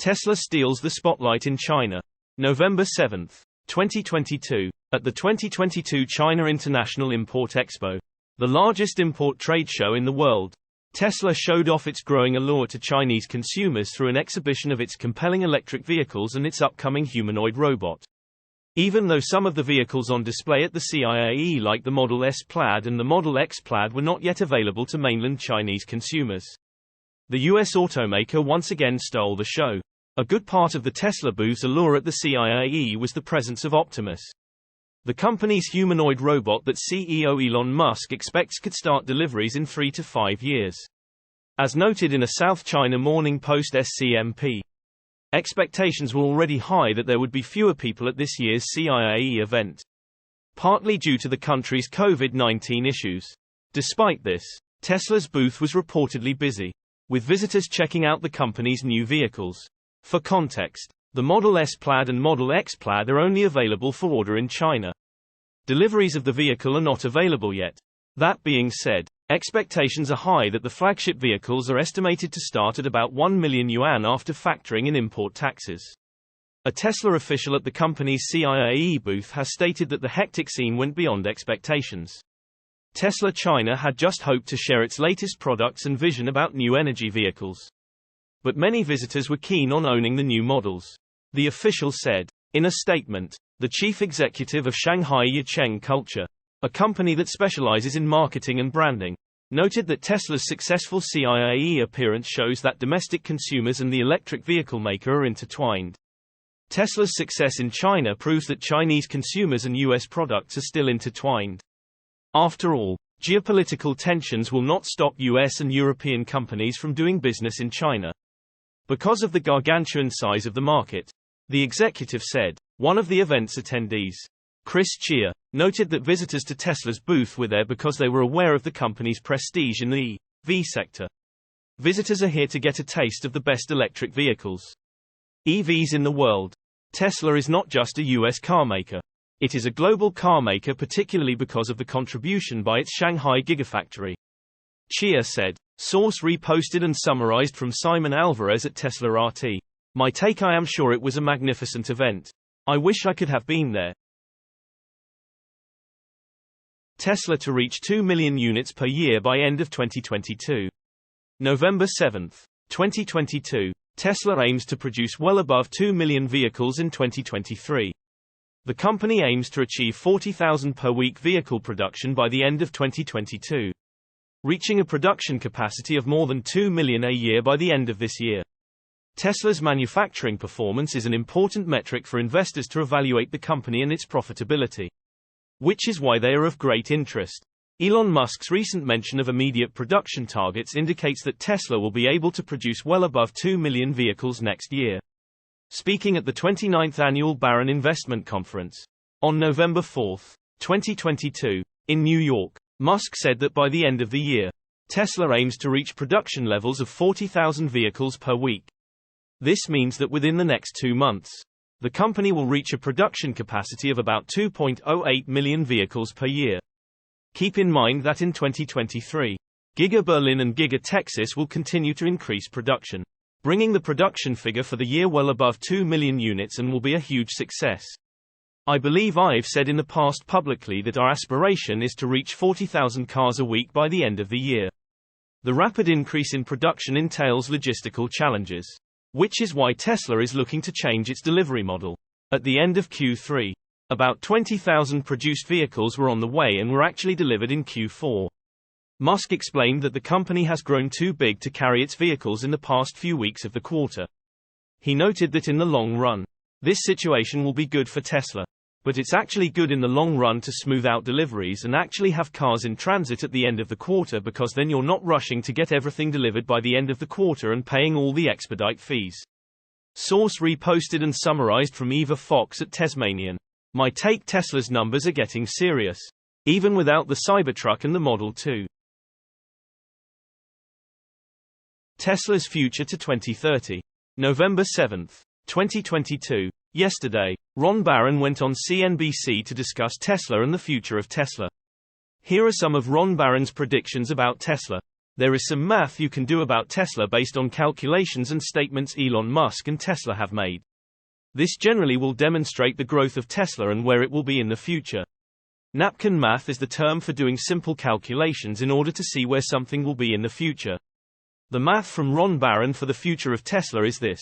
Tesla steals the spotlight in China. November 7, 2022. At the 2022 China International Import Expo, the largest import trade show in the world, Tesla showed off its growing allure to Chinese consumers through an exhibition of its compelling electric vehicles and its upcoming humanoid robot. Even though some of the vehicles on display at the CIAE, like the Model S Plaid and the Model X Plaid, were not yet available to mainland Chinese consumers, the US automaker once again stole the show. A good part of the Tesla booth's allure at the CIAE was the presence of Optimus, the company's humanoid robot that CEO Elon Musk expects could start deliveries in 3 to 5 years. As noted in a South China Morning Post SCMP, expectations were already high that there would be fewer people at this year's CIAE event, partly due to the country's COVID-19 issues. Despite this, Tesla's booth was reportedly busy, with visitors checking out the company's new vehicles. For context, the Model S Plaid and Model X Plaid are only available for order in China. Deliveries of the vehicle are not available yet. That being said, expectations are high that the flagship vehicles are estimated to start at about 1 million yuan after factoring in import taxes. A Tesla official at the company's CIAE booth has stated that the hectic scene went beyond expectations. Tesla China had just hoped to share its latest products and vision about new energy vehicles, but many visitors were keen on owning the new models, the official said. In a statement, the chief executive of Shanghai Yicheng Culture, a company that specializes in marketing and branding, noted that Tesla's successful CIAE appearance shows that domestic consumers and the electric vehicle maker are intertwined. Tesla's success in China proves that Chinese consumers and US products are still intertwined. After all, geopolitical tensions will not stop US and European companies from doing business in China, because of the gargantuan size of the market, the executive said. One of the event's attendees, Chris Chia, noted that visitors to Tesla's booth were there because they were aware of the company's prestige in the EV sector. Visitors are here to get a taste of the best electric vehicles. EVs in the world. Tesla is not just a US car maker. It is a global car maker, particularly because of the contribution by its Shanghai Gigafactory, Chia said. Source reposted and summarized from Simon Alvarez at Tesla RT. My take: I am sure it was a magnificent event. I wish I could have been there. Tesla to reach 2 million units per year by end of 2022. November 7, 2022. Tesla aims to produce well above 2 million vehicles in 2023. The company aims to achieve 40,000 per week vehicle production by the end of 2022, reaching a production capacity of more than 2 million a year by the end of this year. Tesla's manufacturing performance is an important metric for investors to evaluate the company and its profitability, which is why they are of great interest. Elon Musk's recent mention of immediate production targets indicates that Tesla will be able to produce well above 2 million vehicles next year. Speaking at the 29th Annual Barron Investment Conference on November 4, 2022, in New York, Musk said that by the end of the year, Tesla aims to reach production levels of 40,000 vehicles per week. This means that within the next 2 months, the company will reach a production capacity of about 2.08 million vehicles per year. Keep in mind that in 2023, Giga Berlin and Giga Texas will continue to increase production, bringing the production figure for the year well above 2 million units, and will be a huge success. I believe I've said in the past publicly that our aspiration is to reach 40,000 cars a week by the end of the year. The rapid increase in production entails logistical challenges, which is why Tesla is looking to change its delivery model. At the end of Q3, about 20,000 produced vehicles were on the way and were actually delivered in Q4. Musk explained that the company has grown too big to carry its vehicles in the past few weeks of the quarter. He noted that in the long run, this situation will be good for Tesla, but it's actually good in the long run to smooth out deliveries and actually have cars in transit at the end of the quarter, because then you're not rushing to get everything delivered by the end of the quarter and paying all the expedite fees. Source reposted and summarized from Eva Fox at Tasmanian. My take: Tesla's numbers are getting serious, even without the Cybertruck and the Model 2. Tesla's future to 2030. November 7, 2022. Yesterday, Ron Barron went on CNBC to discuss Tesla and the future of Tesla. Here are some of Ron Barron's predictions about Tesla. There is some math you can do about Tesla based on calculations and statements Elon Musk and Tesla have made. This generally will demonstrate the growth of Tesla and where it will be in the future. Napkin math is the term for doing simple calculations in order to see where something will be in the future. The math from Ron Barron for the future of Tesla is this.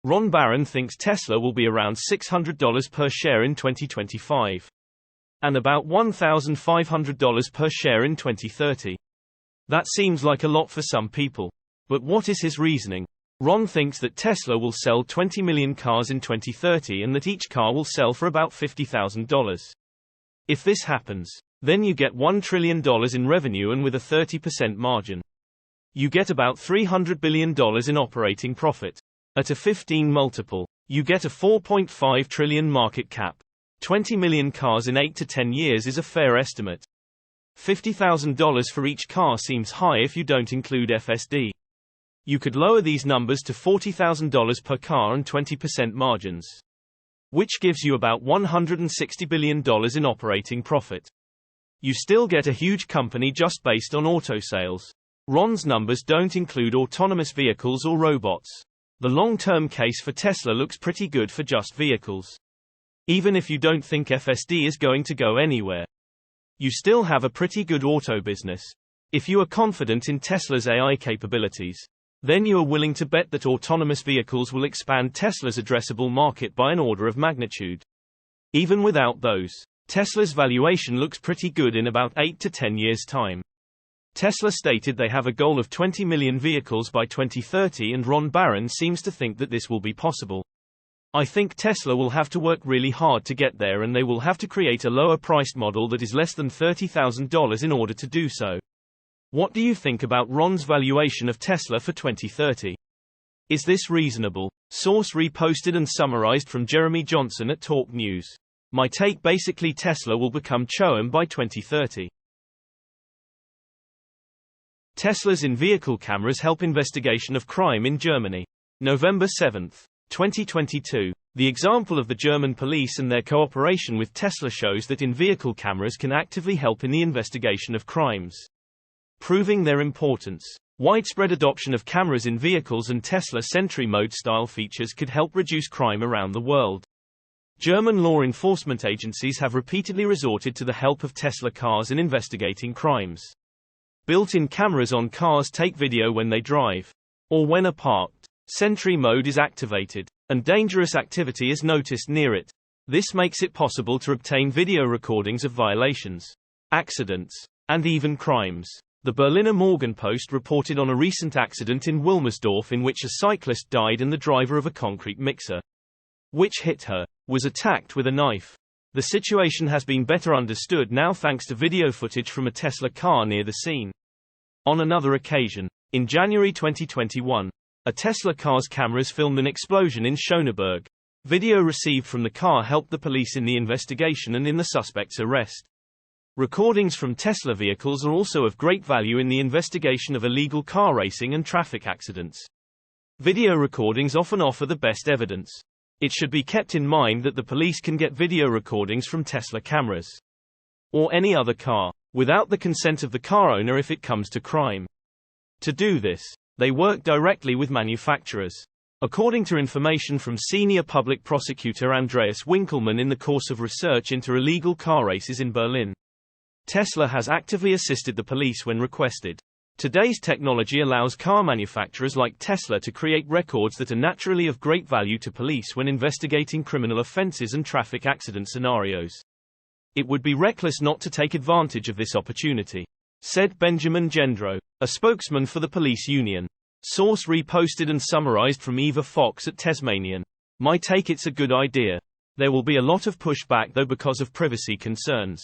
Ron Barron thinks Tesla will be around $600 per share in 2025. And about $1,500 per share in 2030. That seems like a lot for some people. But what is his reasoning? Ron thinks that Tesla will sell 20 million cars in 2030 and that each car will sell for about $50,000. If this happens, then you get $1 trillion in revenue and with a 30% margin. You get about $300 billion in operating profit. At a 15 multiple, you get a $4.5 trillion market cap. 20 million cars in 8 to 10 years is a fair estimate. $50,000 for each car seems high if you don't include FSD. You could lower these numbers to $40,000 per car and 20% margins. Which gives you about $160 billion in operating profit. You still get a huge company just based on auto sales. Ron's numbers don't include autonomous vehicles or robots. The long-term case for Tesla looks pretty good for just vehicles. Even if you don't think FSD is going to go anywhere, you still have a pretty good auto business. If you are confident in Tesla's AI capabilities, then you are willing to bet that autonomous vehicles will expand Tesla's addressable market by an order of magnitude. Even without those, Tesla's valuation looks pretty good in about 8 to 10 years' time. Tesla stated they have a goal of 20 million vehicles by 2030 and Ron Barron seems to think that this will be possible. I think Tesla will have to work really hard to get there and they will have to create a lower priced model that is less than $30,000 in order to do so. What do you think about Ron's valuation of Tesla for 2030? Is this reasonable? Source reposted and summarized from Jeremy Johnson at Talk News. My take: basically Tesla will become Choem by 2030. Tesla's in-vehicle cameras help investigation of crime in Germany. November 7, 2022. The example of the German police and their cooperation with Tesla shows that in-vehicle cameras can actively help in the investigation of crimes, proving their importance. Widespread adoption of cameras in vehicles and Tesla Sentry Mode style features could help reduce crime around the world. German law enforcement agencies have repeatedly resorted to the help of Tesla cars in investigating crimes. Built-in cameras on cars take video when they drive, or when are parked. Sentry Mode is activated, and dangerous activity is noticed near it. This makes it possible to obtain video recordings of violations, accidents, and even crimes. The Berliner Morgenpost reported on a recent accident in Wilmersdorf in which a cyclist died and the driver of a concrete mixer, which hit her, was attacked with a knife. The situation has been better understood now thanks to video footage from a Tesla car near the scene. On another occasion, in January 2021, a Tesla car's cameras filmed an explosion in Schöneberg. Video received from the car helped the police in the investigation and in the suspect's arrest. Recordings from Tesla vehicles are also of great value in the investigation of illegal car racing and traffic accidents. Video recordings often offer the best evidence. It should be kept in mind that the police can get video recordings from Tesla cameras, or any other car, without the consent of the car owner if it comes to crime. To do this, they work directly with manufacturers. According to information from senior public prosecutor Andreas Winkelmann in the course of research into illegal car races in Berlin, Tesla has actively assisted the police when requested. Today's technology allows car manufacturers like Tesla to create records that are naturally of great value to police when investigating criminal offenses and traffic accident scenarios. It would be reckless not to take advantage of this opportunity, said Benjamin Gendro, a spokesman for the police union. Source reposted and summarized from Eva Fox at Tesmanian. My take: it's a good idea. There will be a lot of pushback though because of privacy concerns.